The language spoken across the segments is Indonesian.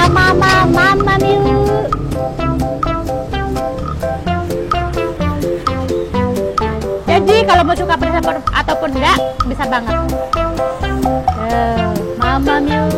Mama yuk. Jadi kalau mau suka pedas ataupun enggak bisa banget. Mama yuk.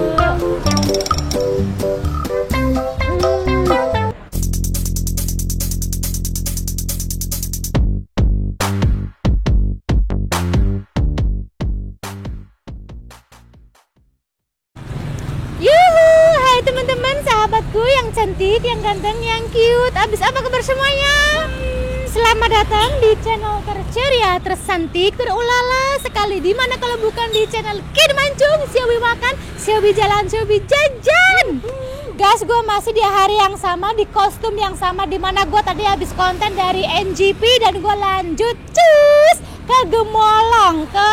Teman-teman, sahabatku yang cantik, yang ganteng, yang cute. Abis apa kabar semuanya? Selamat datang di channel terceria, tersantik, terulala sekali. Dimana kalau bukan di channel Kid Mancung, Siobi makan, Siobi jalan, Siobi jajan. Guys, gue masih di hari yang sama, di kostum yang sama. Dimana gue tadi habis konten dari NGP dan gue lanjut cus ke Gemolong, ke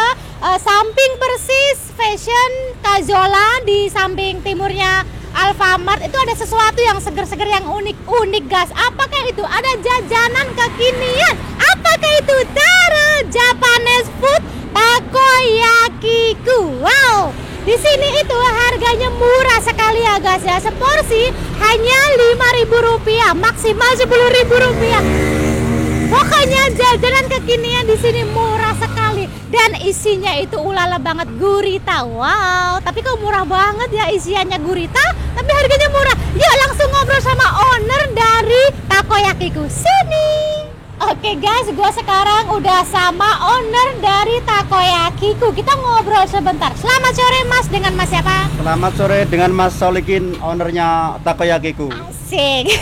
samping persis Fashion Kazola, di samping timurnya Alfamart. Itu ada sesuatu yang seger-seger, yang unik-unik guys. Apakah itu? Ada jajanan kekinian. Apakah itu? Tara, Japanese food takoyakiku. Wow, di sini itu harganya murah sekali ya guys ya. Seporsi hanya Rp5.000, maksimal Rp10.000. Pokoknya jajanan kekinian di sini murah sekali dan isinya itu ulala banget, gurita. Wow, tapi kok murah banget ya isiannya gurita, tapi harganya murah. Yuk langsung ngobrol sama owner dari takoyakiku sini. Oke guys, gue sekarang udah sama owner dari takoyakiku. Kita ngobrol sebentar. Selamat sore Mas, dengan Mas siapa? Selamat sore, dengan Mas Solikin, ownernya takoyakiku. Asik.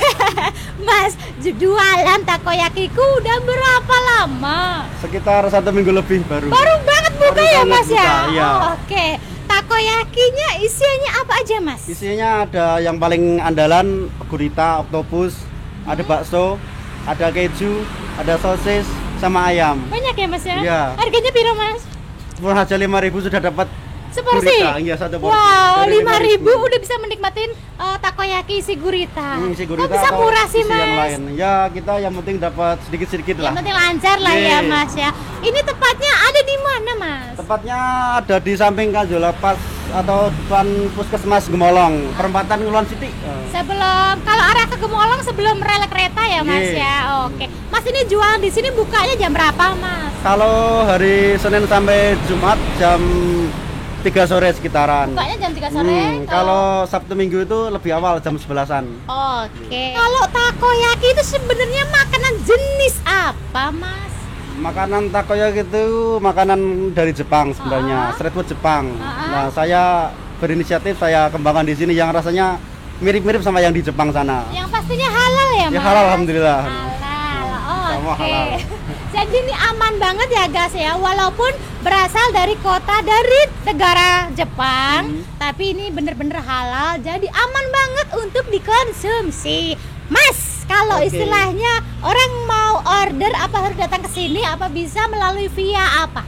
Mas, jualan takoyakiku udah berapa lama? Sekitar 1 minggu lebih baru. Baru banget buka ya Mas buka, ya? iya. Oh, oke. Takoyakinya isinya apa aja Mas? Isinya ada yang paling andalan, gurita, oktopus, ada bakso, ada keju, ada sosis, sama ayam. Banyak ya Mas ya? Iya. Harganya piro Mas? Murah aja 5.000 sudah dapat seporsi? gurita. Iya, satu porsi. Wow, Dari 5.000 udah bisa menikmatin takoyaki isi gurita. isi gurita. Kok bisa murah sih isi Mas? yang lain. Ya kita yang penting dapat sedikit-sedikit lah. Yang penting lancar lah ya Iya. Mas ya. Ini tepatnya ada di mana Mas? Tepatnya ada di samping Kajola pas atau depan Puskesmas Gemolong, perempatan Ngulon City. Sebelum, kalau arah ke Gemolong sebelum rel kereta ya Mas Iya. ya. Oke. Mas ini jual di sini bukanya jam berapa Mas? Kalau hari Senin sampai Jumat jam 3 sore sekitaran. Bukanya jam 3 sore. Kalau Sabtu Minggu itu lebih awal jam 11-an. Oke. Kalau takoyaki itu sebenarnya makanan jenis apa Mas? Makanan takoyaki itu makanan dari Jepang sebenarnya, street food Jepang. Nah, saya berinisiatif, saya kembangkan di sini yang rasanya mirip-mirip sama yang di Jepang sana. Yang pastinya halal ya Mas? Ya halal, alhamdulillah. Halal. Semua Oke. halal. Jadi ini aman banget ya guys ya, walaupun berasal dari kota dari negara Jepang, tapi ini bener-bener halal, jadi aman banget untuk dikonsumsi. Mas, kalau Oke. istilahnya orang mau order apa harus datang ke sini, apa bisa melalui via apa?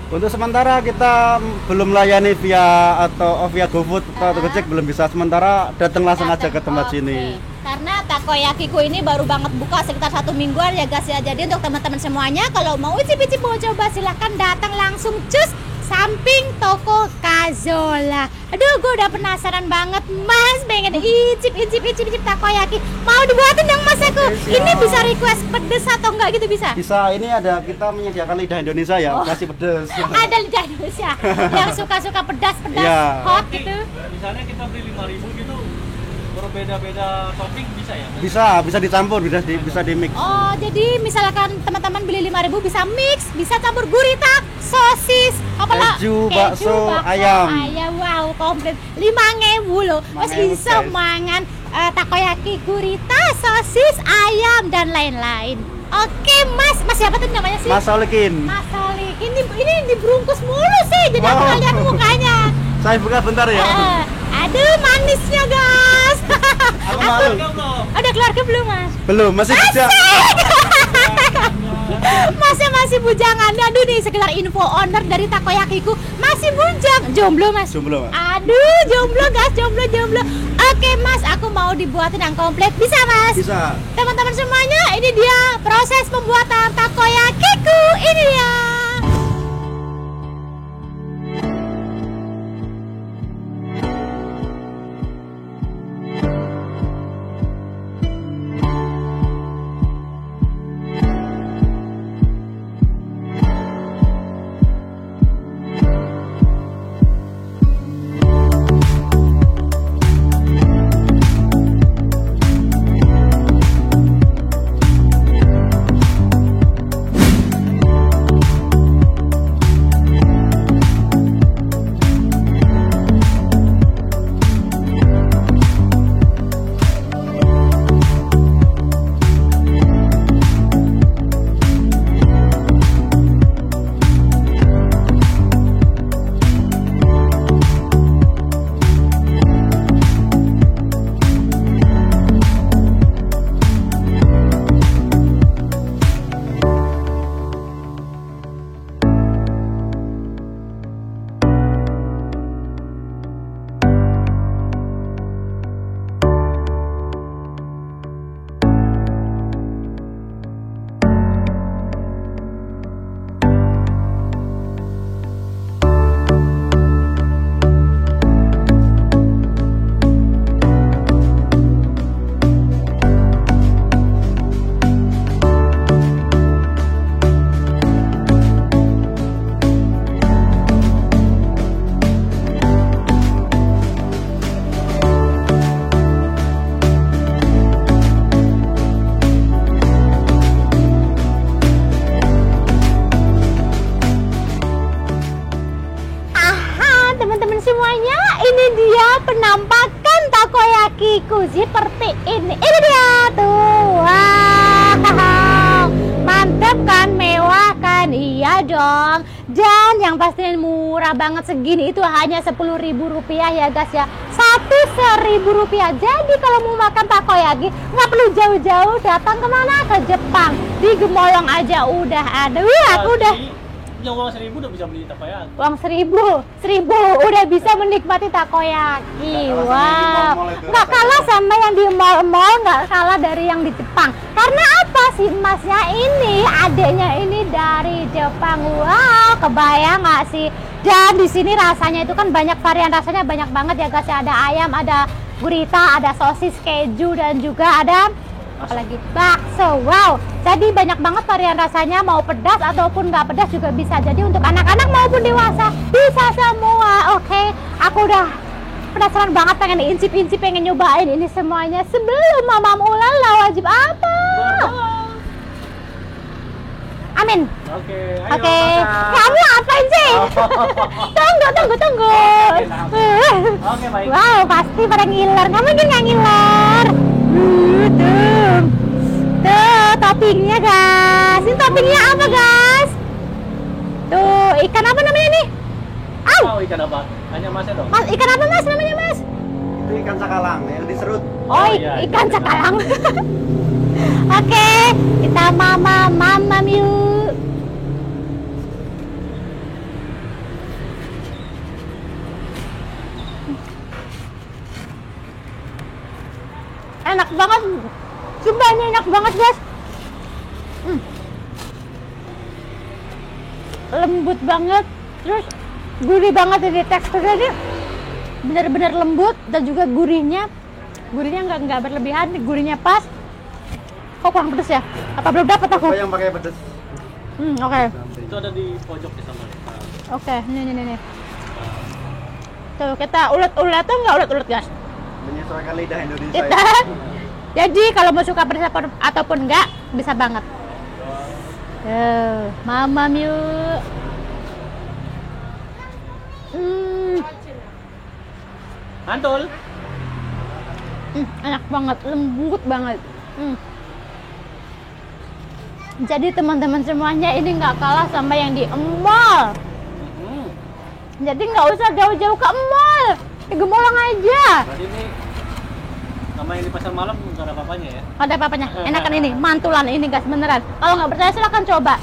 Untuk sementara kita belum layani via atau via GoFood atau Gojek, belum bisa. Sementara datang langsung aja ke tempat Oke. sini. Karena takoyakiku ini baru banget buka sekitar 1 mingguan ya guys ya. Jadi untuk teman-teman semuanya kalau mau icip-icip mau coba silahkan datang langsung cus samping toko Kazola. Aduh, gue udah penasaran banget Mas, pengen icip takoyaki. Mau dibuatin dong Mas aku. Ini bisa request pedes atau enggak gitu bisa? Bisa, ini ada, kita menyediakan lidah Indonesia ya, kasih pedes. Ada lidah Indonesia yang suka-suka pedas-pedas, Iya. hot gitu. Misalnya kita beli 5.000 gitu, berbeda-beda topping bisa ya? Bisa dicampur, bisa di mix. Oh, jadi misalkan teman-teman beli 5.000 bisa mix, bisa campur gurita, sosis, apalah Keju, bakso, ayam. Wow, komplit 5.000 loh. Mas 5.000, bisa guys. mangan takoyaki, gurita, sosis, ayam dan lain-lain. Oke, Mas siapa tuh namanya sih? Mas Solikin. Mas Solik. Ini dibungkus mulu sih, jadi aku Wow. nggak lihat mukanya. Saya buka bentar ya. Aduh, manisnya guys. Aku malu. Ada keluarga belum Mas? Belum, masih kerja. Masnya masih bujangan. Aduh nih sekedar info, owner dari takoyakiku masih bujang. Jomblo Mas? Jomblo, Mas. Aduh, jomblo guys, jomblo. Oke Mas, aku mau dibuatin yang komplit. Bisa Mas? Bisa. Teman-teman semuanya, ini dia proses pembuatan takoyakiku. Ini dia. takoyakiku seperti ini. Ini dia tuh. Wow, mantap kan, mewah kan? Iya dong. Dan yang pastinya murah banget, segini itu hanya Rp10.000 ya guys ya. Satu Rp1.000. Jadi kalau mau makan takoyaki nggak perlu jauh-jauh datang kemana, ke Jepang. Di Gemolong aja udah ada. Wih, aku udah yang uang 1.000 udah bisa beli takoyaki. uang 1.000 udah bisa menikmati takoyaki. Wow, nggak kalah sama yang di mall-mall, nggak kalah dari yang di Jepang. Karena apa sih, emasnya ini, adeknya ini dari Jepang. Wow, kebayang nggak sih? Dan di sini rasanya itu kan banyak varian, rasanya banyak banget ya guys. Ada ayam, ada gurita, ada sosis keju, dan juga ada apalagi bakso. Wow, jadi banyak banget varian rasanya, mau pedas ataupun nggak pedas juga bisa. Jadi untuk anak-anak maupun dewasa bisa semua. Oke, aku udah penasaran banget, pengen incip-incip, pengen nyobain ini semuanya. Sebelum Mamam Ulala wajib apa? Amin. Oke, ayo Oke, makan. kamu apain sih? Tunggu. Oke, baik. Wow, pasti pada ngiler. Nggak mungkin nggak ngiler. Tuh, toppingnya guys. Ini toppingnya apa guys? Tuh, ikan apa namanya nih? Au, Oh, ikan apa? Hanya masnya dong. mas, ikan apa mas namanya mas? Itu ikan cakalang yang diserut. Oh, iya, ikan ikan cakalang. Oke, kita mamam yuk. Enak banget, sumpah ini enak banget guys. Lembut banget, terus gurih banget ini, teksturnya ini benar-benar lembut dan juga gurihnya nggak berlebihan, gurihnya pas. Kok kurang pedes ya? Apa belum dapat aku? Apa yang pakai pedas? Oke. Itu ada di pojok di sana. Oke, nih. Tuh, kita ulet-ulet tuh nggak ulet-ulet guys. Menyesuaikan lidah Indonesia. Kita. Jadi kalau mau suka pedas ataupun enggak, bisa banget. Mamam yuk. Mantul. Enak banget, lembut banget. Jadi teman-teman semuanya ini nggak kalah sama yang di mall. Jadi nggak usah jauh-jauh ke mall, di Gemolong aja. Berarti ini sama yang di pasar malam nggak ada apa-apanya ya? Ada apa-apanya, enakan ini, mantulan ini guys, beneran. Kalau nggak percaya silahkan coba.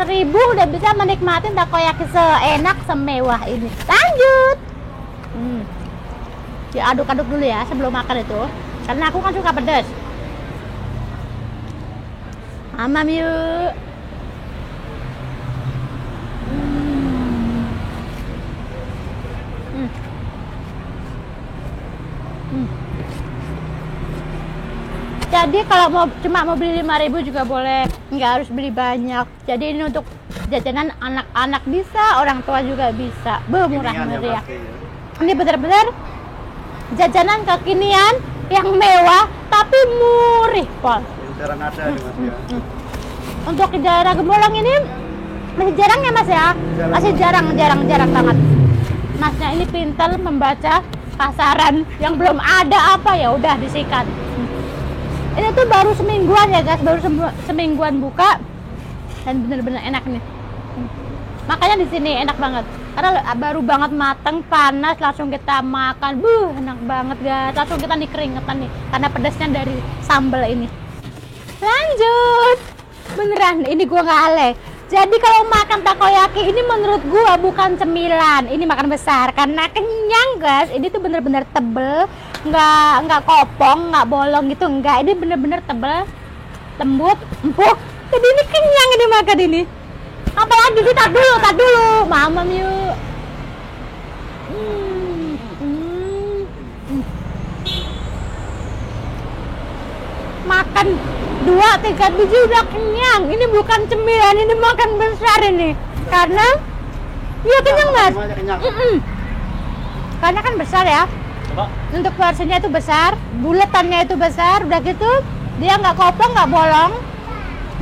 1.000 udah bisa menikmati takoyaki seenak semewah ini. Lanjut. Ya aduk-aduk dulu ya sebelum makan itu, karena aku kan suka pedas. Mamam yuk. Jadi kalau cuma mau beli 5.000 juga boleh, nggak harus beli banyak. Jadi ini untuk jajanan anak-anak bisa, orang tua juga bisa. Murah meriah. Ini benar-benar jajanan kekinian yang mewah tapi murih, Pol. Jarang ada nih Mas ya. Untuk di daerah Gemolong ini masih jarang ya Mas ya? Masih jarang banget. Masnya ini pintar membaca pasaran yang belum ada apa ya udah disikat. Ini tuh baru semingguan ya guys, baru semingguan buka dan bener-bener enak nih. Makanya di sini enak banget karena baru banget matang, panas, langsung kita makan. Enak banget guys, langsung kita nih keringetan nih karena pedasnya dari sambal ini. Lanjut, beneran ini gua nggak ale. Jadi kalau makan takoyaki ini menurut gua bukan cemilan, ini makan besar karena kenyang guys. Ini tuh bener-bener tebel, nggak kopong, nggak bolong gitu, nggak. Ini bener-bener tebel, lembut, empuk. Jadi ini kenyang ini makan ini. Apalagi sih, tak dulu, mamam yuk. Makan 2-3 biji udah kenyang. Ini bukan cemilan, ini makan besar ini. Karena iya kenyang mas. Karena kan besar ya. Coba. Untuk porsinya itu besar, buletannya itu besar. Udah gitu dia nggak kopong, nggak bolong,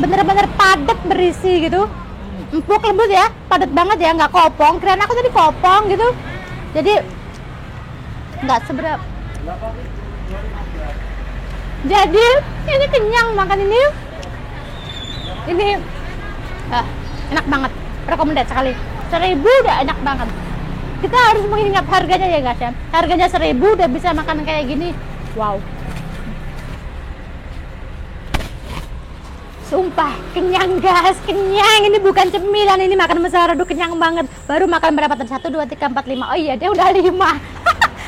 bener-bener padat berisi gitu. Empuk, lembut ya, padat banget ya, nggak kopong. Kirain aku tadi kopong gitu. Jadi nggak seberapa. Jadi ini kenyang makan ini. Ini enak banget, rekomendasi sekali. 1.000 udah enak banget. Kita harus mengingat harganya ya guys ya. Harganya 1.000 udah bisa makan kayak gini. Wow. Sumpah kenyang guys, kenyang. Ini bukan cemilan, ini makan besar. Aduh kenyang banget. Baru makan berapa tadi? 1, 2, 3, 4, 5. Oh iya dia udah 5.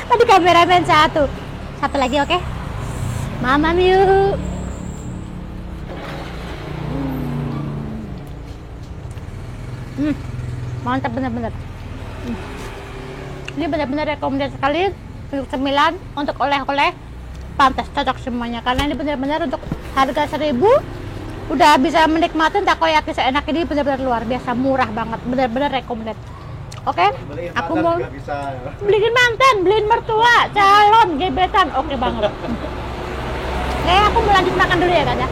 Tadi kameramen 1 lagi, oke? Mamam yuk. Mantap bener-bener. Ini benar-benar rekomendasi sekali untuk cemilan, untuk oleh-oleh. Pantas cocok semuanya karena ini benar-benar untuk harga 1.000 udah bisa menikmati takoyaki seenak ini, benar-benar luar biasa murah banget, benar-benar rekomendasi. Oke, aku mau beliin mantan, beliin mertua, calon, gebetan, oke banget. Oke, aku mau lanjut makan dulu ya guys ya.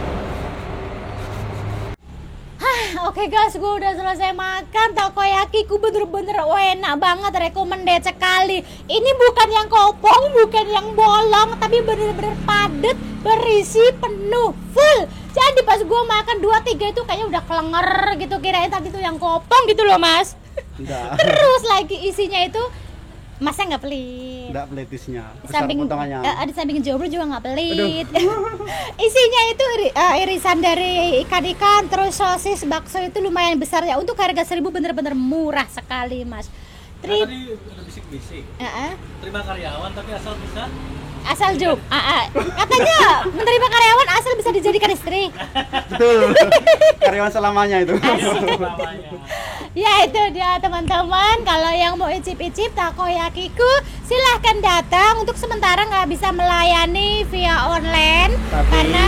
Oke guys, gue udah selesai makan. Takoyakiku bener-bener enak banget, recommended sekali. Ini bukan yang kopong, bukan yang bolong, tapi bener-bener padat, berisi, penuh, full. Jadi pas gue makan 2-3 itu kayaknya udah kelenger gitu, kirain tadi tuh yang kopong gitu loh mas. Enggak. Terus lagi isinya itu masnya nggak pelit. Enggak pelitisnya. Besar Samping potongannya. di samping jomblo juga nggak pelit. Isinya itu irisan dari ikan-ikan, terus sosis, bakso itu lumayan besar ya. Untuk harga 1.000 bener-bener murah sekali mas. Tadi ada bisik-bisik. Terima karyawan tapi asal bisa. Asal job, katanya menerima karyawan asal bisa dijadikan istri. Betul. Karyawan selamanya itu. Ya itu dia teman-teman. Kalau yang mau icip-icip takoyakiku silahkan datang. Untuk sementara nggak bisa melayani via online karena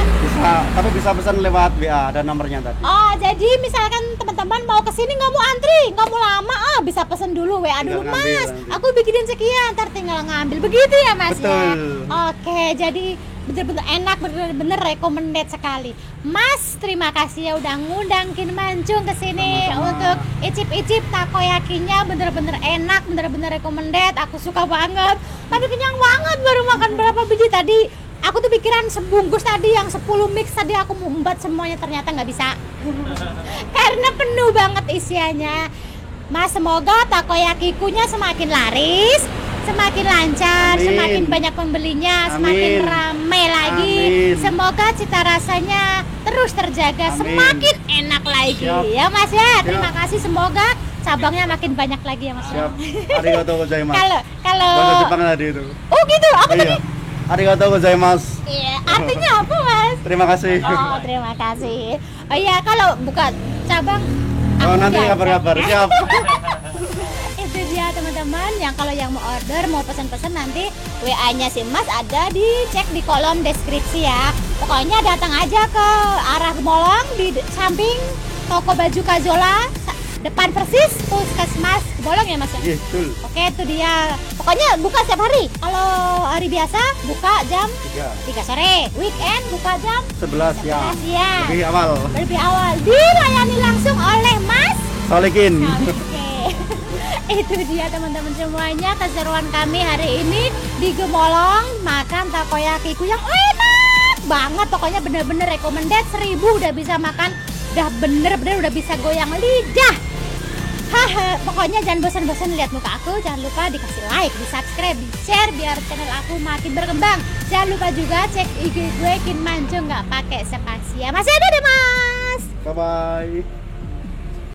bisa pesan lewat WA, ada nomornya tadi. Oh jadi misalkan teman-teman mau kesini nggak mau antri, nggak mau lama, bisa pesen dulu WA dulu mas. Aku bikinin sekian, ntar tinggal ngambil, begitu ya mas. Betul. Ya. Oke, jadi bener-bener enak, bener-bener recommended sekali. Mas, terima kasih ya udah ngundang Kin Mancung ke sini untuk icip-icip takoyakinya, bener-bener enak, bener-bener recommended. Aku suka banget. Tadi kenyang banget, baru makan berapa biji tadi. Aku tuh pikiran sebungkus tadi yang 10 mix tadi aku mau embat semuanya, ternyata nggak bisa. Karena penuh banget isiannya. Mas, semoga takoyakikunya semakin laris, semakin lancar, semakin banyak pembelinya, semakin ramai lagi. Semoga cita rasanya terus terjaga, semakin enak lagi. Ya Mas ya, terima kasih. Semoga cabangnya makin banyak lagi ya Mas. Siap. Arigatou gozaimasu. Kalau bahasa Jepang tadi itu. Oh gitu, apa tadi? Arigatou gozaimasu. Iya, artinya apa Mas? Terima kasih. Oh, terima kasih. Oh iya, kalau buka cabang nanti kabar-kabar. Siap. Itu dia teman-teman, yang kalau yang mau order, mau pesan-pesan nanti WA-nya si Mas ada dicek di kolom deskripsi ya. Pokoknya datang aja ke arah Gemolong di samping toko baju Kazola, depan persis Puskesmas Gemolong ya Mas ya? Iya, betul. Oke, itu dia. Pokoknya buka setiap hari. Kalau hari biasa buka jam 3 sore. Weekend buka jam 11 siang. siang. Lebih awal. Lebih awal. Dilayani langsung oleh Mas Solikin. Oke. Itu dia teman-teman semuanya, keseruan kami hari ini di Gemolong makan takoyakiku yang enak banget. Pokoknya bener-bener recommended. 1.000 udah bisa makan, udah bener-bener udah bisa goyang lidah. Haha, pokoknya jangan bosan-bosan lihat muka aku. Jangan lupa dikasih like, di subscribe, di share biar channel aku makin berkembang. Jangan lupa juga cek IG gue Kin Mancung nggak pakai spasi ya Mas. Ada deh Mas. Bye bye.